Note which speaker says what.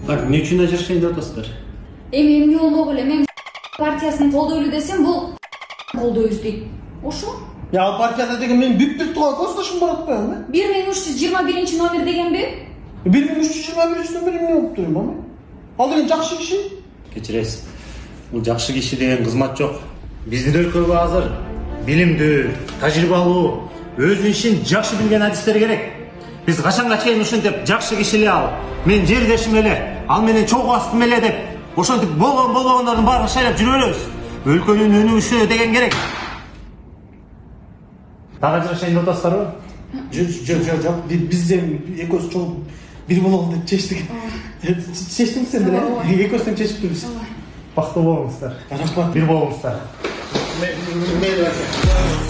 Speaker 1: Bak, ne üçün ajırышайын атасыздар?
Speaker 2: Эми эмне болмок эле, мен партиясын колдойлу десем, бул колдойбуз дейт. Ошо?
Speaker 3: Ya partiyada деген мен бүт туğa көздөшүм бар атпайбы?
Speaker 2: 1321 номер дегенби?
Speaker 3: 1321 номер эмне болуп турайм аны? Ал деген жакшы киши.
Speaker 1: Кечиресиз. Бул жакшы киши деген кызмат жок. Биздин өлкөгө азыр билимдүү, тажрыйбалуу, өзүнүн ишин жакшы билген адистер керек. Биз качанга чейин ушинтип жакшы кишилер алып, мен жердешим эле, ал менен чогуу астым эле деп, ошентип болгондордун баарын шайлап жүрө беребиз. Өлкөнүн өнүгүшүнө деген керек. Дагы ажырашайын деп атасыздарбы?
Speaker 3: Жок, биз экөөбүз чогуу бир болгон деп чечтик. Чечтиңби сен деле? Экөөбүз тең чечиптирбиз.
Speaker 1: Бактылуу болуңуздар.
Speaker 3: Рахмат.
Speaker 1: Бир болуңуздар.
Speaker 3: Мейли.